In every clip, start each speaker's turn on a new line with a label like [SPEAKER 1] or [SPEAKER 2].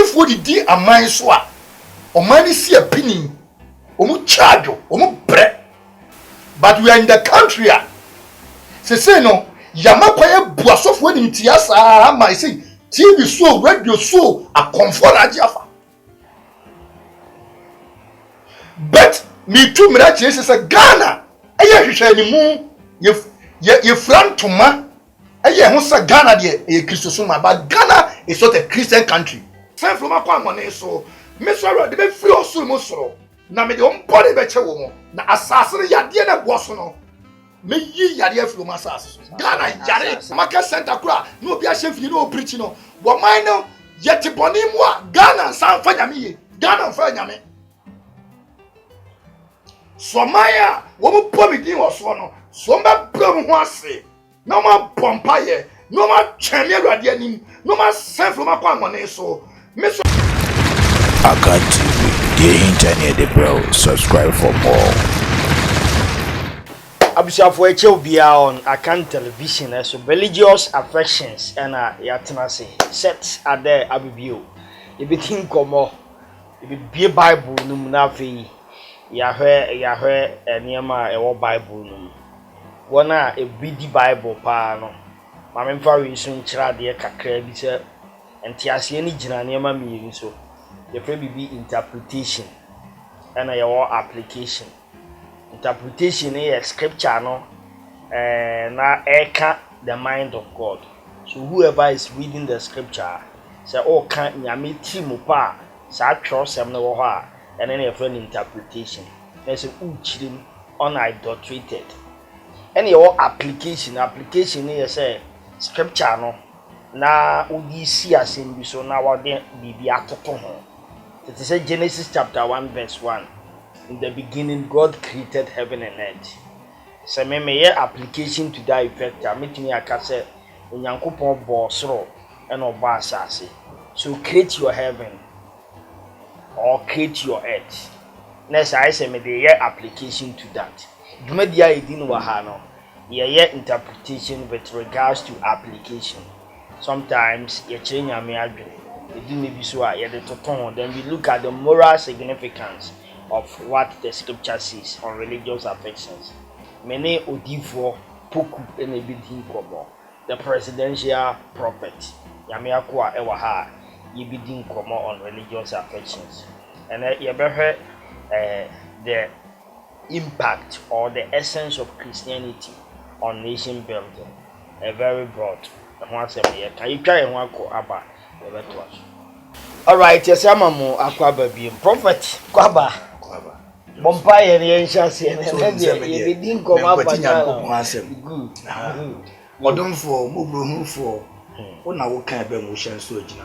[SPEAKER 1] for the D and my swa. O money see a penny. Omu charge, omu bread. But we are in the country. Say no, Yamakwaya Buasof when in Tiasa, I say, TV show, radio show, a comfort at Jaffa. But me too, Mirachi is a Ghana. I share any moon, you front to man. I hear Ghana, a Christian, but Ghana is not a Christian country. Send from my money, so Miss Rod, the free also muscle. Now, me the own body better woman. Now, assassin, ya dear, was no. Me ye yadia from assassin. Ghana, Yare, Maka Santa Cruz, no be a chef, you know, preaching. What mine now, yet Bonimwa, Ghana, San Fanyami, Ghana, Fanyami. Somaya, woman, Pomidin or Swono, Soma Blum was no more Pompire, no more Champion Radianim, no more sent from my money, so Miss
[SPEAKER 2] Akan TV, the internet, the bro. Subscribe for more.
[SPEAKER 3] Abusha for a chill be on Akan television as religious affections and yatinasi sets are there. Abibio, if you think more, if you be Bible, Numunafi, Yahweh, and Yama, a Bible. One a BD Bible pano. Mamma Fari soon chradia cacrebisa and Tiasiani Janama me so. The probably be interpretation and your application. Interpretation is scripture no na eka the mind of God. So whoever is reading the scripture say oh can nyame timu pa sa trust am no ho and then your friend interpretation. There's a uchirim unadulterated. And your application is say scripture no na udi see asem bi so na wode bibi atoto ho. It is Genesis chapter 1 verse 1. In the beginning, God created heaven and earth. So me application to that effect. I meet me aka say Onyankopon bo soro and oba asase. So create your heaven or create your earth. Next I say me the application to that. Dumedia edin wa ha no. Ye interpretation with regards to application. Sometimes ye change nyame adwene. Then we look at the moral significance of what the scripture says on religious affections. Many Odifo Poku and a bidding komo. The presidential prophet Yamiakwa Ewaha Yibidin komo on religious affections. And you ever heard the impact or the essence of Christianity on nation building? A very broad. Can you try and walk about? All right, yes, I'm a Aquaba being prophet. Quaba, Bompire, and Yanshas, and you didn't come up with good.
[SPEAKER 1] Modern for Mubu for when I will kind of motion surgeon.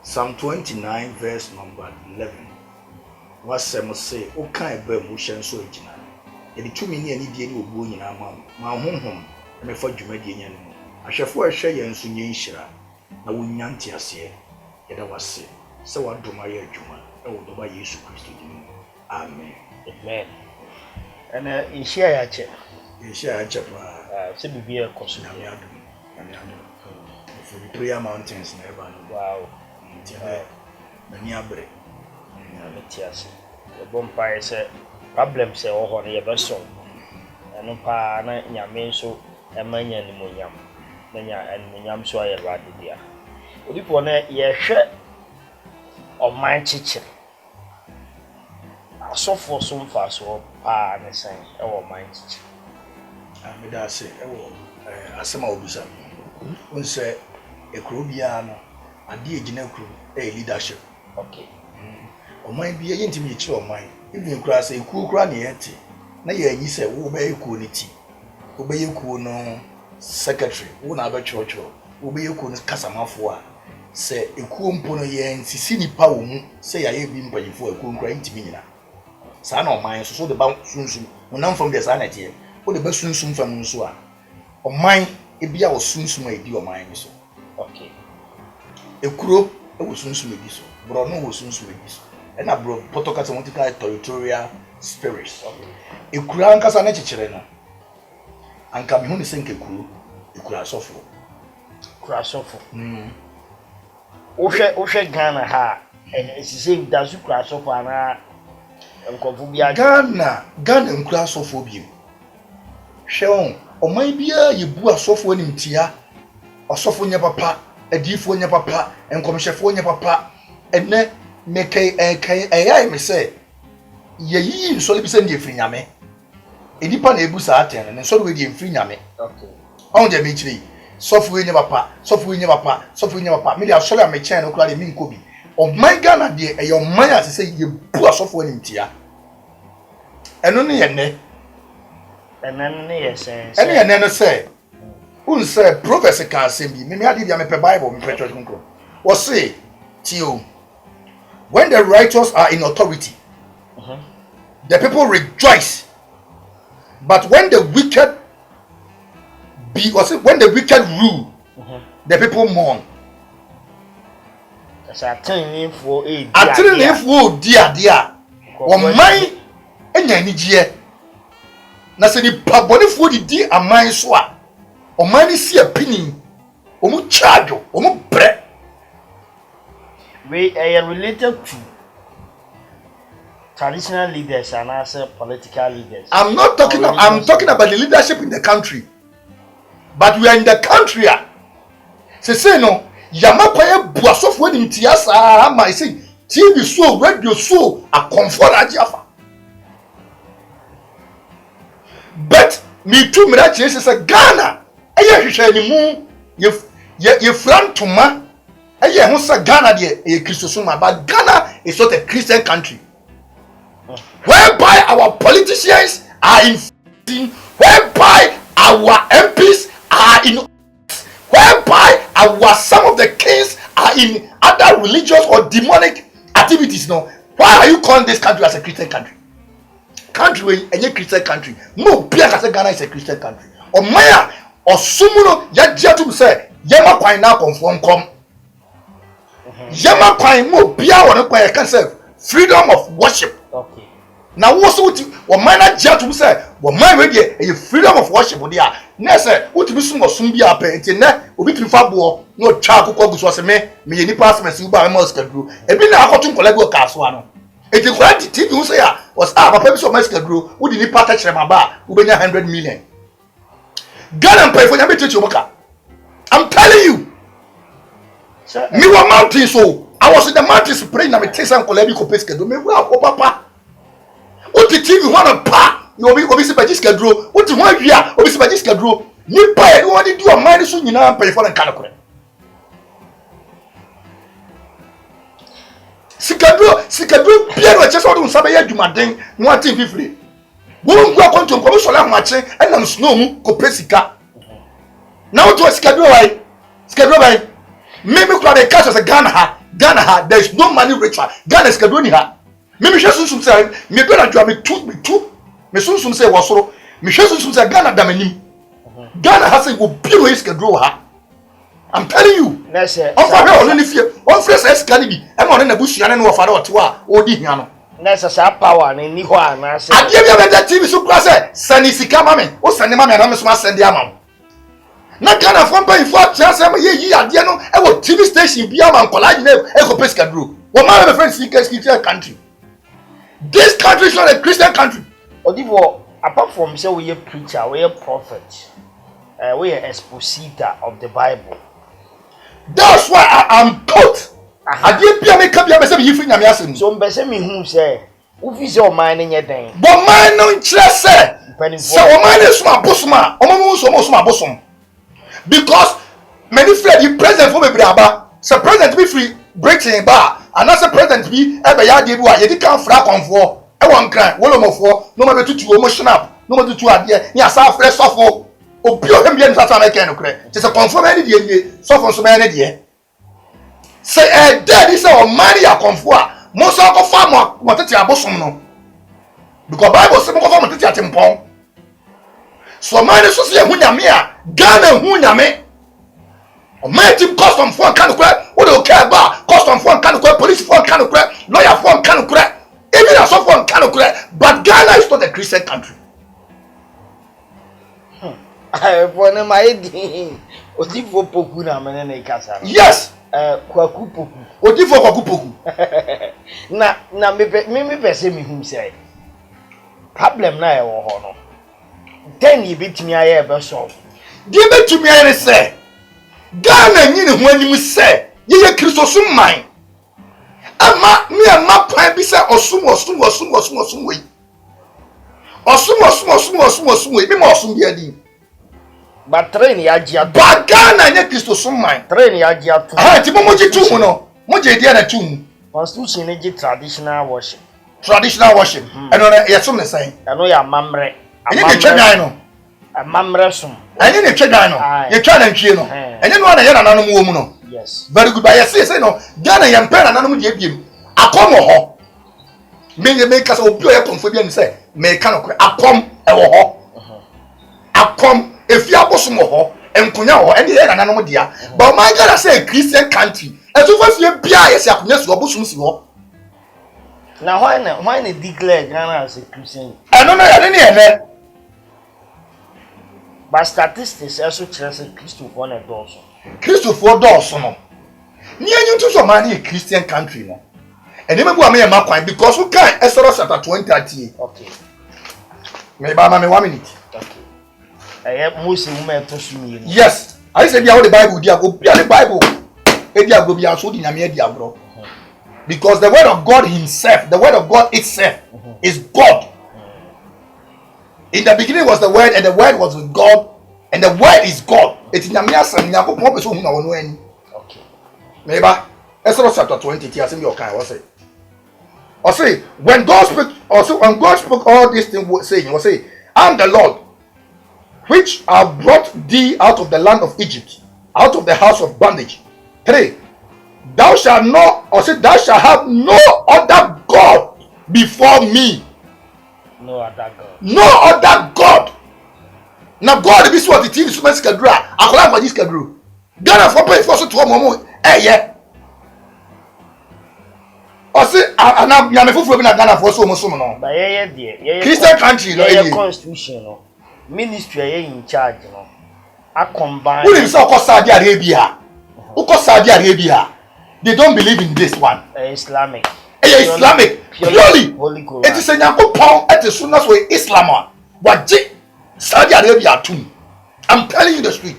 [SPEAKER 1] Psalm 29, verse number 11. What some say, O kind of motion surgeon. The 2 million Indian will go in our mom, my home, and before Jumadian. I shall for a share and soon shira. I will yanti as ye. Yet I was say, so I do my Juma. I will do by Jesus Christ. Amen.
[SPEAKER 3] Amen. And in share a check.
[SPEAKER 1] In share a check.
[SPEAKER 3] Should be a caution.
[SPEAKER 1] For Victoria Mountains, never.
[SPEAKER 3] Wow.
[SPEAKER 1] Many break.
[SPEAKER 3] The bonfire said, problems are all on your vessel. And no pa, and so a man and Munyam. And Munyam so I rather dear. Would you want a shirt of my teacher? I saw for some fast or pa and a sign or my teacher.
[SPEAKER 1] I made us say, oh, as some of us one say a Crubiano, a dear Genecru, a leadership.
[SPEAKER 3] Okay.
[SPEAKER 1] Or might be an intimate of mine. If you cross a cool granny, now you say, obey quality, obey you cool no secretary, one other church, obey you could Casamafua. Say a cool pono yen, Sicily Power, say I have been paying for a cool grind to me. Son of mine, so the bound soon, when I'm from the sanity, or the best soon from Musua. Or mine, it be our soon may do mine.
[SPEAKER 3] Okay.
[SPEAKER 1] A crow, it was soon may be so, but no was soon may be so. And I brought Potocatamatical territorial spirits. A crown Casanetti Chirena. And come home to sink a crew, you could have suffered.
[SPEAKER 3] Crash off. wohwe Ghana ha esise dazu kura so fa na nkofo bia
[SPEAKER 1] Ghana nkura asofo biem hwe oman bia yebu asofo animtia asofo nya papa adifo nya papa enkomhyefo nya papa enne mekay ayai me say yeyi nsole bi se ne efiri nyame edipa na ebu sa aten ne nsole we di efiri nyame
[SPEAKER 3] okay
[SPEAKER 1] on je me chiri sofo nya papa me dia sole am chen no kura de mi nkobi oman Ghana de eyo man asese yebu asofo animtia eno ne yenne
[SPEAKER 3] enene yesen
[SPEAKER 1] ene yenne no say un say prophecy can say me ade dia me pe Bible me pe church nko wo say tio when the righteous are in authority the people rejoice, but when the wicked when the wicked rule, the people mourn.
[SPEAKER 3] That's a thing for a
[SPEAKER 1] dear. One mind and any year. Nasa ni paboni for the dear a mind swa. O money see a penny. Omu charge, omu bread.
[SPEAKER 3] We are related to traditional leaders and also political leaders.
[SPEAKER 1] I'm talking about the leadership in the country. But we are in the country. Say no, Yamakwaye Buasof when in Tiasa, my say, TV show, radio show, a comfort ajafa. But me too, Mirachi is a Ghana. Aye, you you front to ma. Aye, who's a Ghana, a Christian, but Ghana is not a Christian country. Whereby our politicians are in, whereby our MPs are in, whereby some of the kings are in other religious or demonic activities. No, why are you calling this country as a Christian country? Country where any Christian country, no, Ghana is a Christian country. Or Maya or Sumuno Yajatum say, Yama Kwai now conform come. Yama Kwai mo Pia or can say freedom of worship.
[SPEAKER 3] Okay.
[SPEAKER 1] Now what's what man Jatum say, what man ready a freedom of worship with ya. Nessa, what to be some Sumbia painting, will be to Fabo, no child who was a me any passments you buy a mosque grew. A bit now got to collect your caswano. It is what the TV who say was our purpose of mosque grew, who did not touch my bar, who been 100 million. Gun and pay for your teacher. I'm telling you, me were mountain so. I was in the mountains praying and taste and collect your pesca. Do me well, oh papa. What the TV want to pa? You will be obviously by this schedule. What the one year, obviously by this schedule. You pay, you want to do a minus soon, you know, pay for the calculator. Sikadro, Pierre, just out on Sabaya, do my thing, one thing free. Won't go on to a commercial matching and I'm snow, Copesica. Now to a schedule, maybe crowd a catch as a Ghana, there is no money richer. Ghana is Cadonia. Maybe Shasum say, me better do me two. Me soon say was so. Me Shasum say Ghana damani. Ghana has a good his Cadroha. I'm telling you.
[SPEAKER 3] That's it.
[SPEAKER 1] Only fear. One phrase as Canibi. I'm on in the bush and no father or Diano.
[SPEAKER 3] That's a power and Nihuan.
[SPEAKER 1] I give you that TV so class. Sani Sikamame. O Sani Mamma and Amos Sandiamam. Na Ghana from paying for chance ye adiano e wo TV station bia man collage na e ko pesca group. What my friends see country. This country is not a Christian country.
[SPEAKER 3] Odivo, apart from say we a preacher, we a prophet, we a expositor of the Bible.
[SPEAKER 1] That's why I am taught. I didn't be a make up your message you free nyame.
[SPEAKER 3] So mbese me hu say, ufi say o man nye den.
[SPEAKER 1] But man no interest say. So o man is my bossma, o man so my bosom. Because many fled the president for me braba. So president be free breaking bar. And as a president be ebe ya dey bua ye di kan fra konfo e won kran wolomofo no ma betutu emotional no ma tutu ade ni asa fresh sofo obi o hembia nsa sa na ken no kre ti se konfo ma ni die sofo so ma ni die say dead is o marry a konfo a mo so ko fa mo tete abosom no because Bible say mo ko fa mo tete atempon so man so se hu nyame a Ghana hu nyame o man ti custom for kan kre what do care about custom for kan kre police for kan kre lawyer for kan kre even as for kan kre but Ghana is not a Christian country.
[SPEAKER 3] I for na my din Odifo poku na mene na ikasa.
[SPEAKER 1] Yes.
[SPEAKER 3] Kwaku poku.
[SPEAKER 1] Odifo kwaku poku.
[SPEAKER 3] Na me pese mi hum say. Problem na e wo ho no. Then you betimi aye be solve.
[SPEAKER 1] Die betumi aye say. Ghana nyine ho anim say. Ye Kristo sum man. Ama me ama pan bi say osum we. Osum we. Me ma osum bi adi.
[SPEAKER 3] But train ya gia.
[SPEAKER 1] Ba Ghana nye Kristo sum man.
[SPEAKER 3] Train ya gia tu.
[SPEAKER 1] Ti mo ji tu mu no. Mo je dia na tu mu.
[SPEAKER 3] Constitution ni traditional worship.
[SPEAKER 1] Traditional worship. Eno na ye sum ne say.
[SPEAKER 3] Eno ya mamre.
[SPEAKER 1] Enye ne twa no.
[SPEAKER 3] Mamre sum.
[SPEAKER 1] Enye ne twa no. Ye twa na ntwie no. Enye no na ye na nanom wo mu no.
[SPEAKER 3] Yes.
[SPEAKER 1] Very good. But you say no. Ghana ye mpa na nanom de biem. Akom ho. Me kasa obi o ye konfo bia ni say me ka no akom e wo ho. Akom efi abosom ho. Enkonya ho. Ene ye na nanom dia. But my Ghana say Christian country. Ezo fa fie bia ye say akonya so abosom si ho.
[SPEAKER 3] Now why not declare Ghana as a Christian?
[SPEAKER 1] I don't know any.
[SPEAKER 3] But statistics also tells Christo for a dozen.
[SPEAKER 1] Christo for dozen. Near you to some money a Christian country no. And never go me a map because we can't Exodus chapter 20.
[SPEAKER 3] Okay.
[SPEAKER 1] Maybe me 1 minute.
[SPEAKER 3] Okay. I have most women to me.
[SPEAKER 1] Yes. I said the Bible, the Bible. Edia go be so di nyame edia bro. Because the word of God himself, the word of God itself is God. In the beginning was the word and the word was with God and the word is God. It's nyame asem nyakopon be so hu na wono ani.
[SPEAKER 3] Okay.
[SPEAKER 1] Maybe Exodus chapter 20 ti asem your kind was say. Or say when God spoke all these things saying, or say I'm the Lord which have brought thee out of the land of Egypt, out of the house of bondage. 3. Thou shalt not, or say, thou shalt have no other God before me.
[SPEAKER 3] No other God.
[SPEAKER 1] No other God. Now God be what it is to make skadra. Akola ma dis skadru. Ghana for pay for so to momo. Yeah. Or say ana ya me fufu bi na Ghana for so mo no.
[SPEAKER 3] But yeah.
[SPEAKER 1] Christian country no
[SPEAKER 3] yeah. Constitution no. Ministry in charge no. A combine.
[SPEAKER 1] Who is Saudi Arabia? Who Saudi Arabia? They don't believe in this one.
[SPEAKER 3] Islamic.
[SPEAKER 1] Islamic. Purely.
[SPEAKER 3] Holy
[SPEAKER 1] It is a Yakupon at the soonest way Islam. What Saudi Arabia too. I'm telling you the street.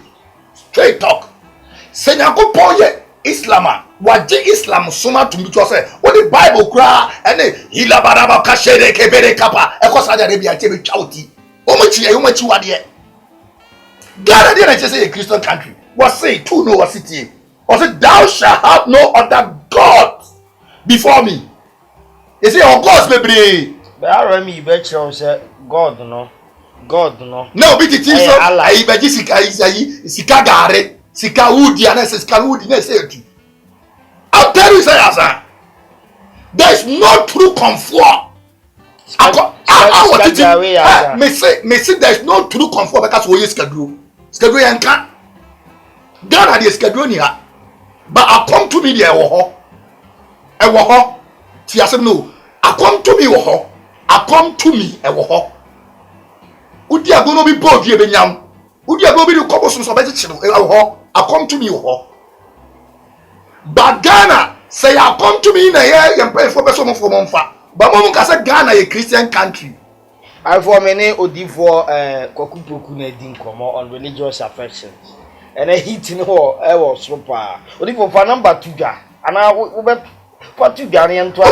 [SPEAKER 1] Straight talk. Senyakupon ye Islam. What Islam suma to me to say. What the Bible cry and hila baraba kashere kebere kapa. Eko Saudi Arabia tebe chauti. Omochi wadie. God didn't just say a Christian country. What say two no city. Or say, thou shalt have no other God before me. You say, oh, God's baby.
[SPEAKER 3] But I remember bet you say, God no.
[SPEAKER 1] No, be the thing so. I bet you sika gare, sika woody, and I say, sika woody, and I say, I'll tell you, say, there is no true comfort. Me say, there is no true comfort because we use schedule and can't. God had a schedule here. But I come to me there, I walk. See, I said no. I come to me, I come to me, I walk. Would you go be bored? You be young. Would you go be the couple some I come to me, but Ghana say I come to me in a year and pay for person for Monfa. But Monka say Ghana a Christian country.
[SPEAKER 3] I for many Odifo Kokupoku na din komo on religious affections. And a hit in all I was super. Odifo for number 2 ga. And I will for 2 Ghanaian to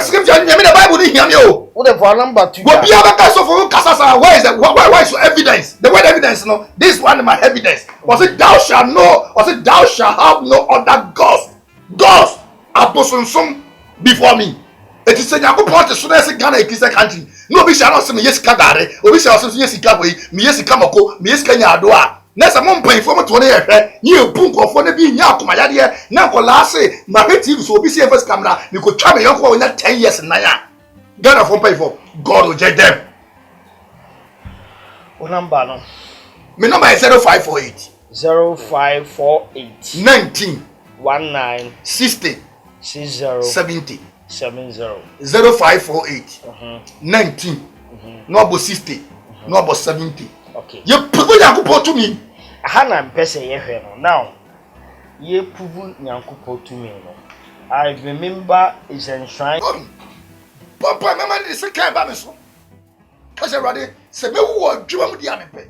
[SPEAKER 1] scripture in the Bible didn't hear you.
[SPEAKER 3] What for number 2?
[SPEAKER 1] What be about for Kasasa? Where is that? Why is your evidence? The word evidence, no. This one is my evidence. Was it thou shalt know? Was it thou shalt have no other gods? Gods apostle before me. It is saying I go point to Sunday Ghana a Christian country. No be shall not say me yes Kagare, or we shall say yes Kabwe, me yes Kamako, me yes Kenya Adoa. Nessa mon pay for me to you punk of one be Yakumayadia, Nakolase, Marketing, so be safe first camera. You could try me uncle in that 10 years and Naya. Ghana for pay for God will judge them.
[SPEAKER 3] What number no?
[SPEAKER 1] My number is 0548
[SPEAKER 3] 0548
[SPEAKER 1] 19
[SPEAKER 3] 19
[SPEAKER 1] 60
[SPEAKER 3] 60
[SPEAKER 1] 70
[SPEAKER 3] 0548
[SPEAKER 1] 19 no about 60 no about 70.
[SPEAKER 3] Okay.
[SPEAKER 1] You put to me.
[SPEAKER 3] hana mpese yehwe no now ye puvu nyankopɔ tumi no I remember is enshrine
[SPEAKER 1] papa mama ni se kan ba me so ka se rade se me wo adwuma mu dia me pe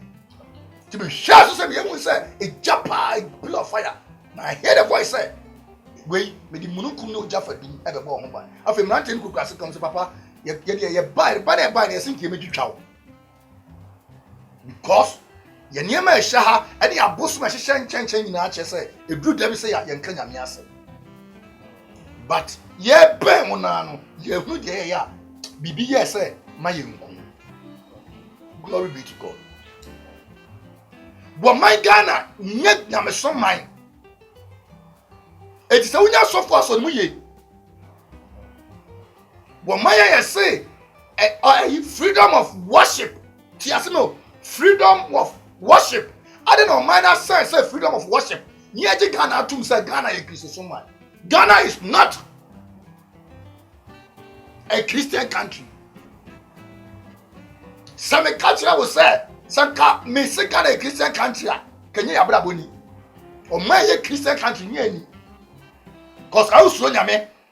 [SPEAKER 1] ti me hwa so se me hu se e japa bill of fire na I hear the voice say we me di mununkum no jafa bi e be bo ho ba afa mrante ni kokura se kom se papa ye buy na se nkie me twitwa wo because ye niema e hya ha e de abosu ma hyehye nkyɛnkyɛn nyina akyɛ sɛ eduru da bi sɛ ya nka nyame ase but ye ben una no ye hu de ya bibi ye say ma ye nku glory be to God bo my Ghana nye nyame so man e ti say unya so for so mu ye bo my ye say freedom of worship ti ase no freedom of worship I don't know minor sense say freedom of worship nye ji Ghana atum say Ghana ye Christian so man Ghana is not a Christian country. Some country will say, Sanka, me say Ghana a Christian country. Can you abra boni? Or my Christian country near me? Cause I was me,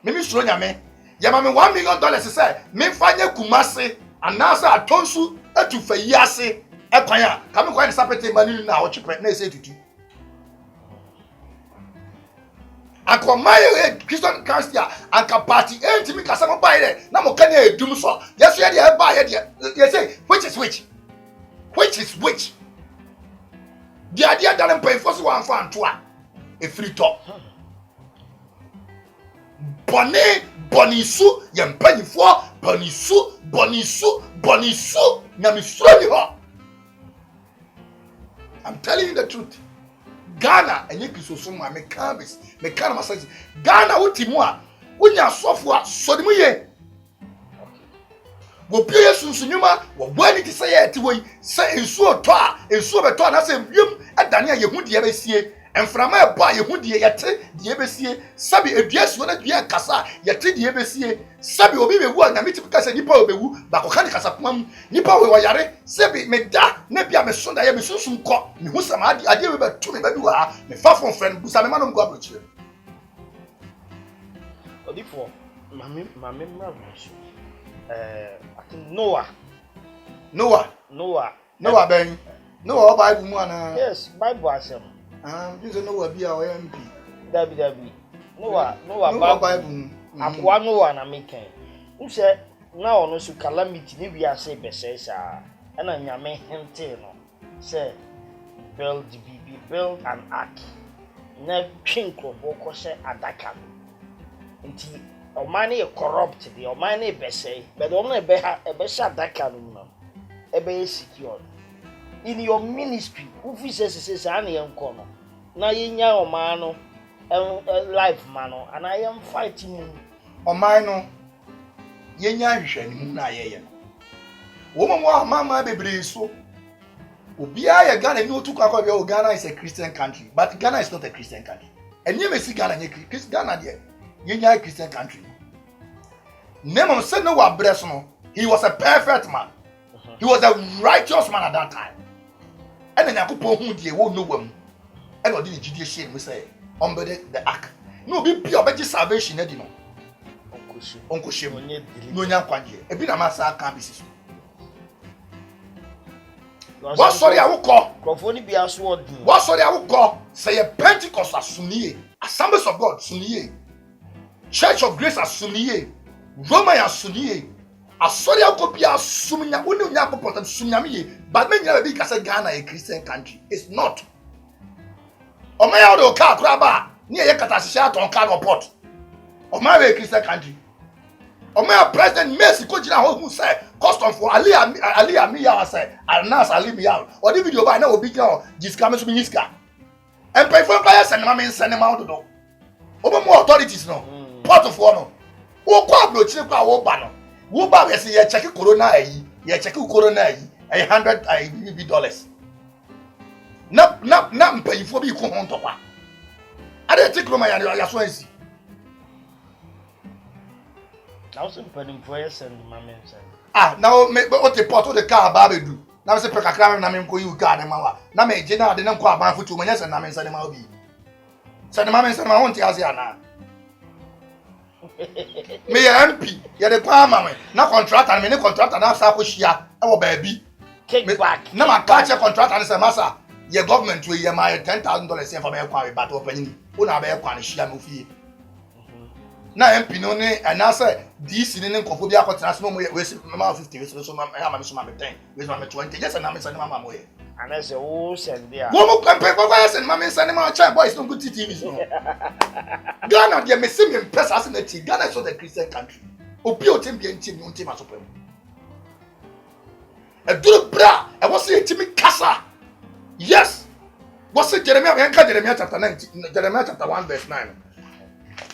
[SPEAKER 1] maybe me. Yamame $1 million say, me find Kumasi, and Nasa Atonsu, to Fayase, Epaya, come quite sapete manu now, chip, say to you. Anko my Christian country anka party enti mi kasa mo buy there na mo kan e dum so yes ye dey buy there you say which is which the idea that pay for so one fan to a free talk bonisu ye mpanyifo bonisu na mi suro ni ho I'm telling you the truth Ghana enye kisoso ma me canvas me kana masaji Ghana wotimu a wonya sofo a sodimu ye wo pie sunsunyuma wo bwani ti say ye ti wo say ensuo to a ensuo beto na say wiem adane a yehu de besie enframa e ba yehu de yete de besie sabi eduasuo na dua kasa yete de besie sabi obi bewu a nyame tipi kasa nipa obewu ba ko kan kasa pam nipa we yare sabi me da na bia me sonda ye me sunsun ko me hu sama ade we betu me bedu a me fa fon friend busa me manom go abrochire
[SPEAKER 3] odifo mami mravusu I think Noah
[SPEAKER 1] ben Noah Bible mu ana
[SPEAKER 3] yes Bible asem
[SPEAKER 1] you Noah bia o MP
[SPEAKER 3] dabi Noah
[SPEAKER 1] Bible
[SPEAKER 3] akwa Noah na meken nse na ono su calamity ni wi ase bese sa na nyame hente no say build an ark na twinko boko se adaka nti o man e corrupt the o man e bese but o na ebe sha adaka no ebe secure in your ministry who says na yenko no na yenya o man no life man no and I am fighting
[SPEAKER 1] o man no yenya hwehwe ni mu na yeye wo mo mama bebre so obia ya Ghana ni otu kwa kwa Ghana is a Christian country but Ghana is not a Christian country and you may see Ghana Ghana there yenya Christian country name of say no wa bless no he was a perfect man he was a righteous man at that time and then yakopon hu die wo no wam and odi gidie share we say on the ark no be pure be salvation na di no onkoshi no nya kwanje e bi na masa aka bi siso what sorry awukọ
[SPEAKER 3] krofoni bi aso odin
[SPEAKER 1] what sorry awukọ say a Pentecost asuniye Assemblies of God suniye Church of Grace asuniye Roman asuniye asori awukọ bi asumnya woni nya popota sunyame ye but me nyina bi ka say Ghana a Christian country it's not omaya o ka akura ba ni ye kata hihye aton ka no port omaya a Christian country omaya president Messi ko jina ho hu say custom for Ali Amiya say Anas Ali Miya or the video ba na obi jina jiska me so nyiska and pay for player send ma do obo mo authorities no port of no wo kwa blochire kwa wo ba no wo ba we say ye check corona yi $100 na mpayifo bi ko hon tokwa ade take roma ya so ansi
[SPEAKER 3] now some penning for yes and my men say
[SPEAKER 1] now me o te port o de car ba be du na se pe kakra na me nko yi ka ne ma wa na me je na de ne nko aban futu manya se na me nsa ne ma obi se ne ma me nsa ne ma won ti ase ana me ya MP ya de kwa ma me na contractor me ne contractor na sa ko hia e wo ba bi
[SPEAKER 3] kickback
[SPEAKER 1] na ma ka che contractor ne se masa ye government we ye ma $10,000 yen for me kwa we but opanyini una ba ye kwa ne hia me fie na MP no ne anasa DC ne nkofo bi akotena so mo we se ma 50 we so ma ya ma me so ma 10 we so ma 20 yes na me se ne ma mo ye
[SPEAKER 3] anase wo send there
[SPEAKER 1] wo mo kampe for yes ma me se ne ma cha boys no good TV so Ghana dia me se me pesa as na ti Ghana is the Christian country obi o tem bi enti mi enti ma so pem e duru bra e wo se enti mi kasa yes wo se Jeremiah chapter 9 Jeremiah chapter 1 verse 9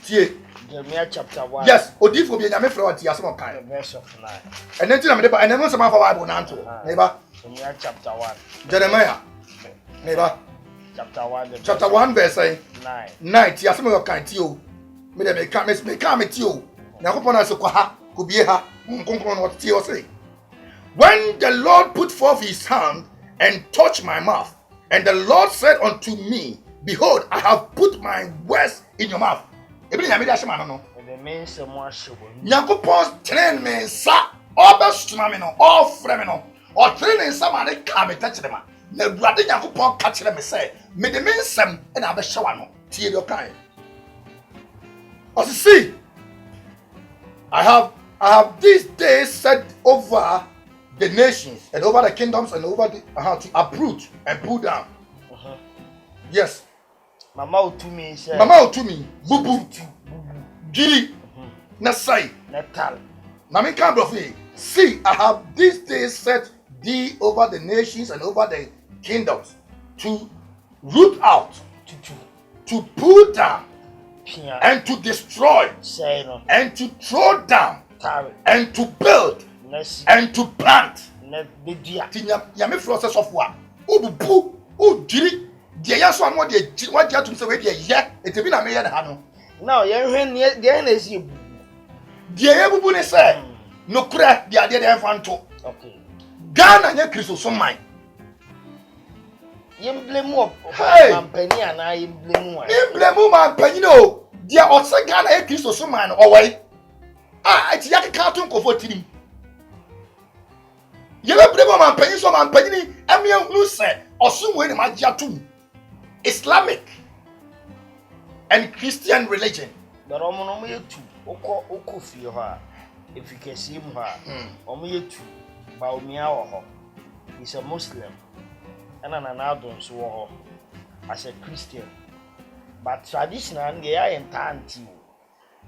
[SPEAKER 1] tie
[SPEAKER 3] Jeremiah chapter 1
[SPEAKER 1] yes odifo bi nyame frɛ wati asem kan
[SPEAKER 3] verse of 9
[SPEAKER 1] and then na me dey and then some of our Bible nanto neighbor
[SPEAKER 3] Jeremiah chapter 1
[SPEAKER 1] Jeremiah neighbor chapter 1 verse 9 ti asem kan ti o me dey me ka me ti o na ko pona se ko ha ko bie ha nkonkron no ti o say when the Lord put forth his hand and touched my mouth and the Lord said unto me behold I have put my words in your mouth ebi nyame da shema no
[SPEAKER 3] the men say mo ahwo
[SPEAKER 1] Nyankopon train me sa obesuma me no ofre me no o train sa ma ne ka me tachirema na duade Nyankopon ka kire me say me de me nsem na abehyewa no tie do kan o see I have these days set over the nations and over the kingdoms and over the to uproot and pull down. Yes.
[SPEAKER 3] Mama Otumi say.
[SPEAKER 1] Mama Otumi, bubu, giri, nasai,
[SPEAKER 3] netal.
[SPEAKER 1] Mami Kambrofi, see, I have these days set thee over the nations and over the kingdoms to root out, to pull down, and to destroy, and to throw down, and to build, and to plant. Yami process of what? Ubu, giri. Dia ya so anwo de what dia tum se we dia ye etebi na me ye na ha no
[SPEAKER 3] now ye hwen dia na esi ebu
[SPEAKER 1] dia ye bubu ne se no kura dia de enfanto
[SPEAKER 3] okay
[SPEAKER 1] Ghana nye Kristo so man
[SPEAKER 3] ye blame of mampani ana ye blame wa
[SPEAKER 1] ye blame mampani no dia o se Ghana ye Kristo so man o wai ati ya ka tun kofo tirim ye blame mampani so mampani ni amia hu se osumwe ni magia tum Islamic and Christian religion.
[SPEAKER 3] But omo yetu oko fie ho a efikasi mu ha omo yetu ba omia wo ho is a Muslim and an adon so wo ho as a Christian but traditional nge ya entanti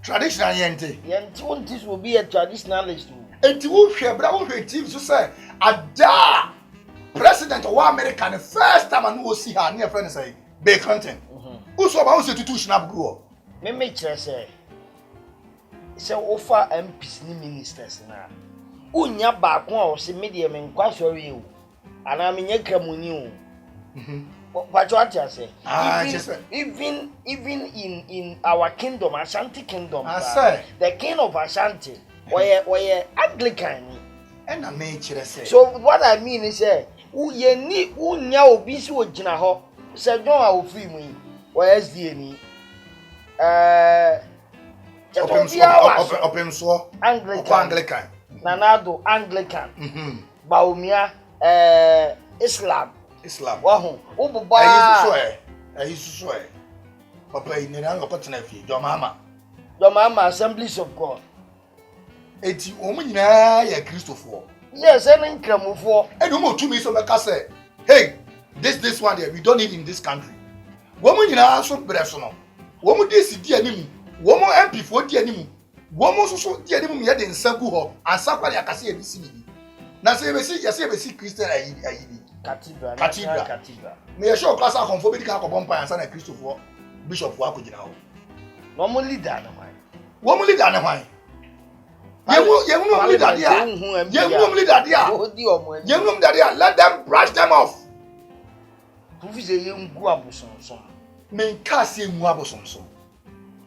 [SPEAKER 1] traditional yente
[SPEAKER 3] won't this will be a traditionalist
[SPEAKER 1] enti wo hwe bra wo hwe TV so say ada president of America the first time I know see her near friend say Bill Clinton. Uso ba uso tutu snap go.
[SPEAKER 3] Me kire say offer MPs ni ministers na. Unya ba ko a o se media me nkwa sori o. Ana me nya kramuni o. What you say? Even in our kingdom, Ashanti kingdom, the king of Ashanti, where Anglican.
[SPEAKER 1] And I made you say.
[SPEAKER 3] So what I mean is ye ni unya obi si ogina ho se don a ofi mu where SDA ni
[SPEAKER 1] open so Anglican
[SPEAKER 3] nanado Anglican baumia Islam wa ho obuba
[SPEAKER 1] ayi so papa ni na ngo kotena fi jo mama
[SPEAKER 3] Assemblies of God
[SPEAKER 1] eti o mu nyina ya Christopher.
[SPEAKER 3] Yes, any cramufo.
[SPEAKER 1] And no to me so make say, hey, this one there we don't need in this country. Woman in our so personal. Woman this di animu. Woman MP for di animu. Woman so di animu ya de nsagu ho. Ansa kwa ya kase e bisi ni. Na say be see Christian ayi. Cathedral. Me ya show class akon fo be di ka akobon pa ansa na Christopher Bishop wa ko gina ho.
[SPEAKER 3] Woman leader na hwan.
[SPEAKER 1] Woman leader na hwan. Let them brush them off. Men kasi mu abosonso.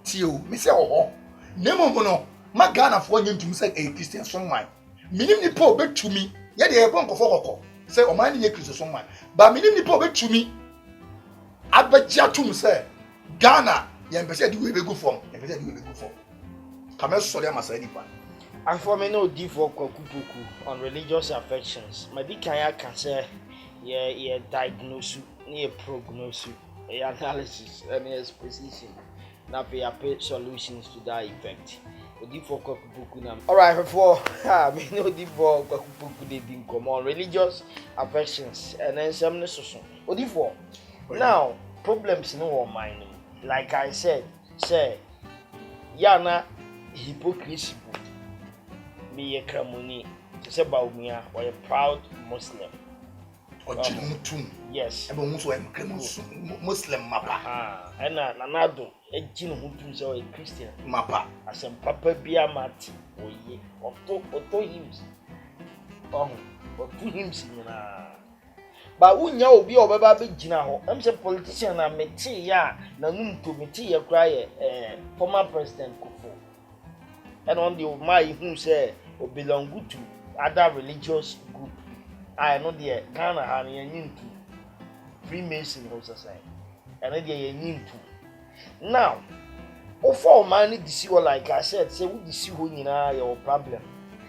[SPEAKER 1] Tio, me say oh. Nemo mono, magana for you to say a Christian song man. Minim ni po be to me. Ye de ebon kofo kokko. say o man ye Christo so man ba minim nipa obetumi abegya tum say Ghana ye mpese di we be go form ye mpese di we be go form kame sorry am asai nipa
[SPEAKER 3] and for me no di for kwakupoku on religious affections medikaya can say ye diagnose ye prognosis ye analysis and exposition na pay solutions to that effect odi for kwakupoku na alright before me no di for kwakupoku dey bin come on religious affections and then some ne soso odi for now problems no one mind like I said say yana hypocrisy me kramoni say baumia or a proud Muslim yes
[SPEAKER 1] ebe hu so em Muslim mapa
[SPEAKER 3] ena nanado ejin hu tum so a Christian
[SPEAKER 1] mapa
[SPEAKER 3] asem papa bia mati oye oto hymns oto hymns na ba unya obi obeba be gina ho em say politician na meti ya na num to meti ya kra ye former president Kufuor and on the my who say o belong to other religious group I know the Ghana and yin to Freemason society and the yin to now for money this you like I said say we see who your problem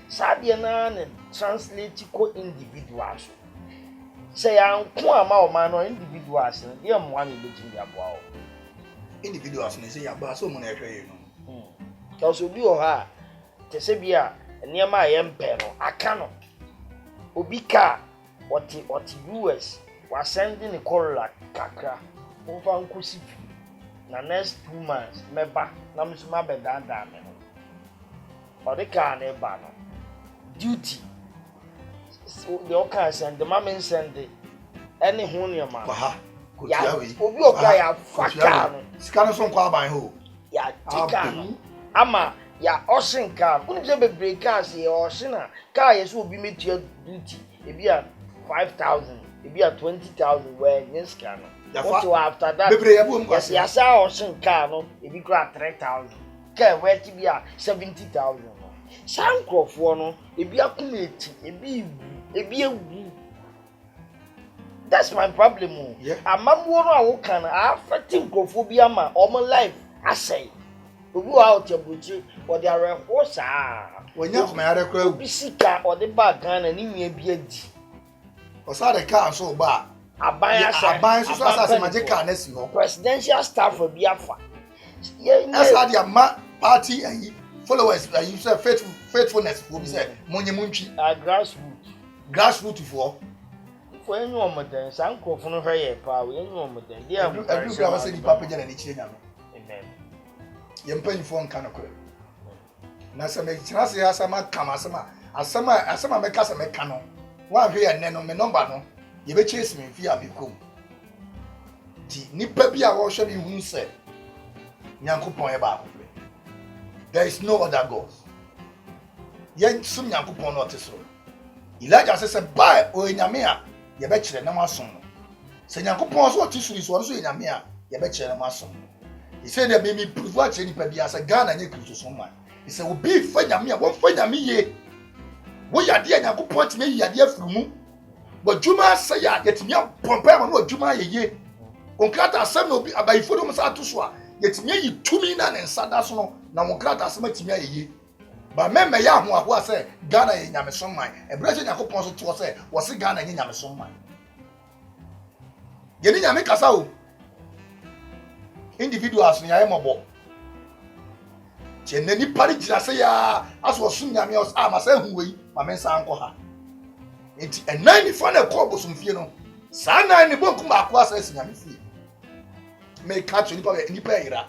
[SPEAKER 3] sadia na translate ko individuals say anko ama o man no individuals dey am one religion dey aboa
[SPEAKER 1] individuals na say ya ba so mo na ehwe no
[SPEAKER 3] cause obi o ha te se bia niema ye mpe no aka no obi ka oti US was sending a call kakra over nkosi na next 2 months meba na msuma be dan me no odi ka na ba no duty so the oka send the mama send any ho niema
[SPEAKER 1] ya
[SPEAKER 3] obi oka ya faka no
[SPEAKER 1] sika no so kwa ban ho
[SPEAKER 3] ya tika no ama ya ocean car unu je be break cars ye ocean car ye so obi metua duty ebi a 5,000 ebi a 20,000 when yes car no what to after that yes ya sa ocean car no ebi kra 3,000 car we ti bi a 70,000 no san crofo no ebi akumeti ebi ewu that's my problem amamuo no awo kan affecting crofo bi ama omo life asay obi wa otiabuchi o de areho saa
[SPEAKER 1] wonya kuma yare kra
[SPEAKER 3] bisika o de ba Ghana ni nua bi adi
[SPEAKER 1] o sa de car so ba
[SPEAKER 3] aban
[SPEAKER 1] so asa magical na si ho
[SPEAKER 3] presidential staff bi afa
[SPEAKER 1] asa de ama party and followers you say faithfulness for be say monye muntwi grassroots
[SPEAKER 3] for any omoden san krofo no hwe ye pa we any omoden dia
[SPEAKER 1] every bra was say papa jana ni chire nyame
[SPEAKER 3] amen
[SPEAKER 1] yempan fo nka no kore na se me kira se asama kama asama me kasa me kano wa hwe ye ne no me number no ye be chase me fi abikom ti nipa bi a wo hwe bi hu se nyankopon e ba akopre there is no other god yen sum nyankopon no otesoro Elijah se ba o nyame a ye be kire na masom no se nyankopon so otesoro so so nyame a ye be kire na masom he said that me prove what any pe bia say Ghana nye Christo so man he said obi fa nyame a wo fa nyame ye wo yade nyankopon ti me yade afuru mu bo djuma say ya yetimi pompa ma no djuma ye konkrata asem no obi abayifo do msa atoso a yetimi yi tumi na ne nsada so no na konkrata asem atimi ye ba meme ya ho aho say Ghana ye nyame so man e bra say nyankopon so to say wo say Ghana nye nyame so man ye ni nyame kasa o individuals ni aye mobo cheneni pari jira se ya aso sun nyame os ama se hu wei ma men san ko ha enti enan ni fa na ko bosum fie no sa nan ni bonku ma ko asa nyame fie me catch ni pa ira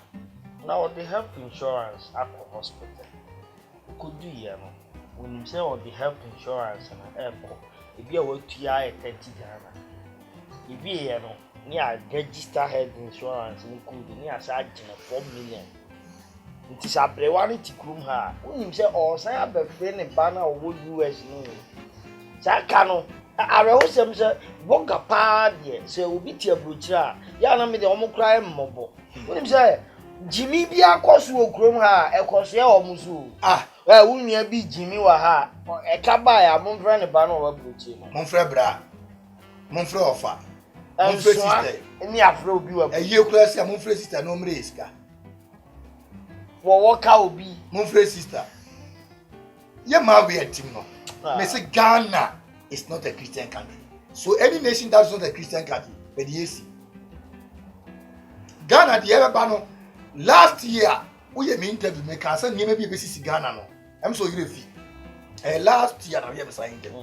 [SPEAKER 3] now the health insurance at the hospital could do ya no when you say on the health insurance na airport e bia wa tua e 30 Ghana e bia no ni a register health insurance ni could ni asa agina 4 million nti sabrewa ni tikrum ha unim se o san abefe ne ba na wo US no saka no areho sem se boga pa de se obi ti abrochira ya na me de omokra mmobo unim se Jimmy bi akoso okrom ha ekoso ya omuso unua bi Jimmy wa ha e ka ba ya monfra ne ba na wo abrochira
[SPEAKER 1] monfra bra Monfrɛ ɔfa.
[SPEAKER 3] And
[SPEAKER 1] Monfrɛ sister.
[SPEAKER 3] Any afro obi wa.
[SPEAKER 1] Ɛyɛ kura si a monfrɛ sister no mmerɛ sika.
[SPEAKER 3] For waka obi.
[SPEAKER 1] Monfrɛ sister. Yɛ maa we team no. Me say Ghana is not a Christian country. So any nation that is not a Christian country, but yes. Ghana the ever no last year we me interview me can say niam bi be Ghana no. I'm so refi. Last year na we am saying interview.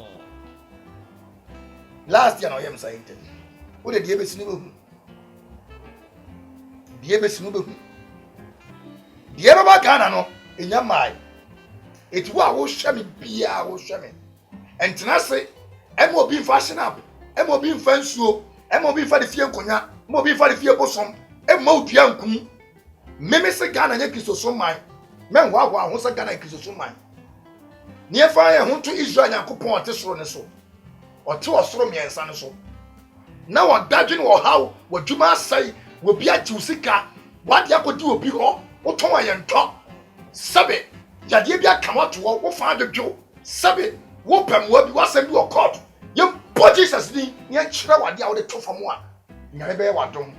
[SPEAKER 1] Last year na we am saying interview. Wo de die be si no be hu. Die be si no be hu. Die ba Ghana no enya mai. It wa wo hwe me bia wo hwe me. Entena se em obi fashion up. Em obi mfa nsuo. Em obi fa de fie nkonya. Em obi fa de fie bosom. Em ma odua nkum. Meme se Ghana nya Kristo so man. Men wa ho se Ghana Kristo so man. Nie fa ye ho to Israel Yakopon ote soro ne so. Ote osoro miensa ne so. Na wa dadwe wo haw, wo dwuma asai, wo bia jiw sika. Wa de akodi obi ho, wo ton ayento. Sabe Yade bia kama to wo fa adwo sabe wo pam wo bi wasem bi o court ye po Jesus ni ye kire wade a wo de to fam a nyare be wadom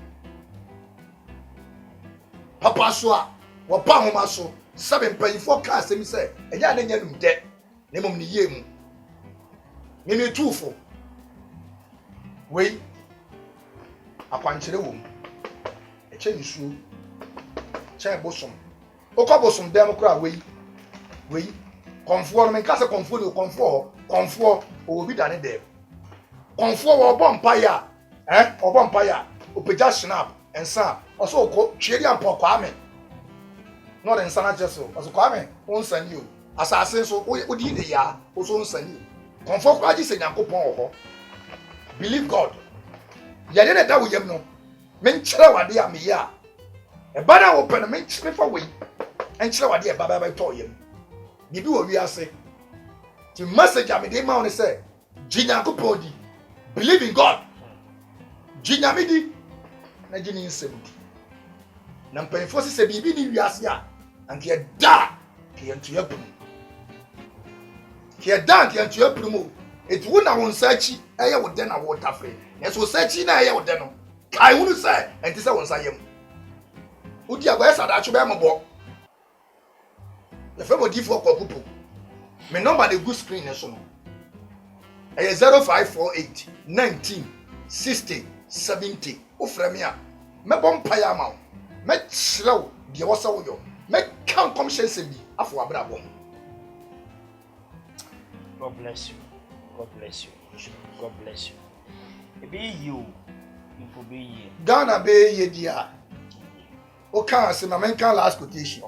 [SPEAKER 1] papa so a wo pa homa so sabe mpanyifo ka asem se enya na nya num de ne mom ni ye mu me tufo wei akwankyere wo e che nsuo che bosom okobosom dem kura wei konfuo no menka se konfuo ni konfuo obi dane dem konfuo wo bompa ya obompa ya opeja snap ensa oso ko tweri ampo kwa ame no den sana jeso oso kwa ame won sani o asase so odi de ya oso nsani konfuo kwa ji se Yakopon ho believe God ya de da wo yam no men kire wade am ya e bana wo pe no men kire fa we en kire wade e baba ba to yam bibi wo wi ase ti message am dey ma on say Yakopon di believe in God jinyamidi na jini nsebudi na mpanyfo se bibi ni wi ase a anke da ke yantu yapum ke da ke yantu yapum o etu wo na won sachi eye wo de na wo tafe na so sachi na eye wo de no kai hunu say enti se won sayem udi agba esa da chu be mo the femo di for kwakupo me number the good screen so no 0548 19 60 70 ofra me a me bom paya ma me kirew de wo se wo yo me kan commission bi afọ abrabo.
[SPEAKER 3] God bless you. God bless you. God bless you. It be you. You for be you.
[SPEAKER 1] Ghana be ye dia. O kan se ma men kan last quotation.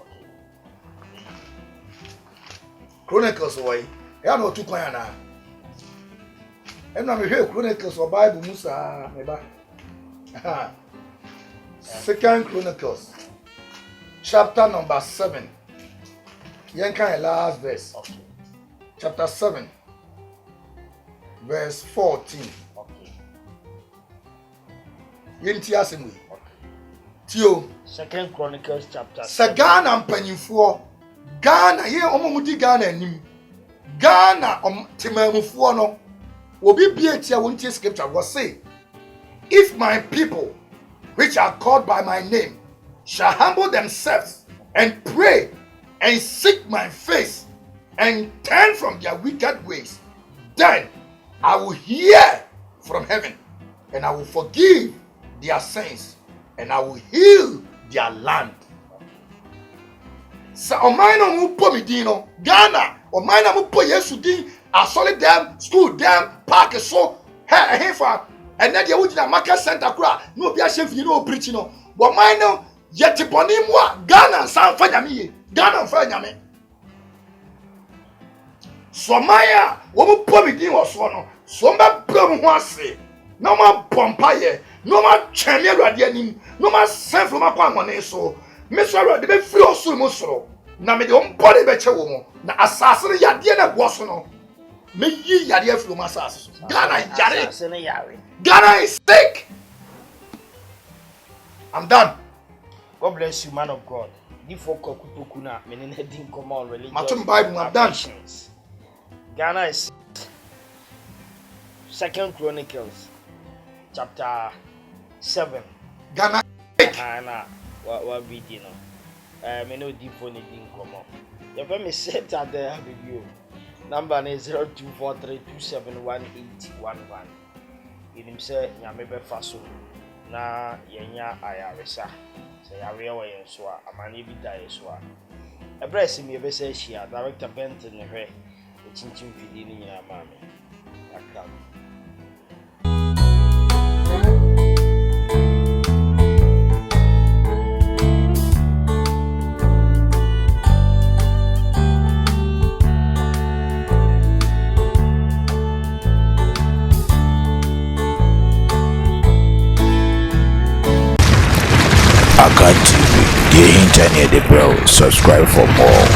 [SPEAKER 1] Chronicles way. Ya no tu kwan na. Em na me hwe Chronicles of Bible Musa me ba. Second Chronicles chapter number 7. Yen kan last verse.
[SPEAKER 3] Okay.
[SPEAKER 1] Chapter 7 verse 14.
[SPEAKER 3] Okay.
[SPEAKER 1] Yen ti asem we.
[SPEAKER 3] Okay.
[SPEAKER 1] Tio.
[SPEAKER 3] Second Chronicles chapter 7.
[SPEAKER 1] Sa Ghana mpanyimfo Ghana ye omomudi Ghana anim. Ghana timamufo no obi bia tia wontie scripture was say, if my people which are called by my name shall humble themselves and pray and seek my face and turn from their wicked ways, then I will hear from heaven and I will forgive their sins and I will heal their land. Sa omina mu po midino Ghana omina mu po Yesu din asole dem school dem park so he fa ene de wugina market center kura no obi a shefi no preach no bo omina yeti boni mu a Ghana san fa nyame ye Ghana fa nyame so maya wo mu po midin wo so no so mba bram ho ase no ma pompa ye no ma tweme awade anim no ma sen from akwa ngone so me so awade be free osu mu soro na me de ompore be che wo mo na asase ne yade na go so no me yi yade afro ma asase so Ghana yare
[SPEAKER 3] Asase ne yare.
[SPEAKER 1] Ghana is sick. I'm done.
[SPEAKER 3] God bless you, man of God. Before Kokutoku na me ne din come on religious.
[SPEAKER 1] Matum Bible I'm done.
[SPEAKER 3] Ghana is Second Chronicles chapter 7.
[SPEAKER 1] Ghana.
[SPEAKER 3] Na wa BD no. Me no di phone di nkomo. You pay me set at the review. Number is 0243271811. Yinim say nyame be fa so na yenya ayaresa. Say yawe wo yen so a amane bi da yen so a. Ebresi me be say hia director Benton ne hwe. Chinchin fidi ni nyina mame. Akam.
[SPEAKER 2] Akan TV, the internet, the bro. Subscribe for more.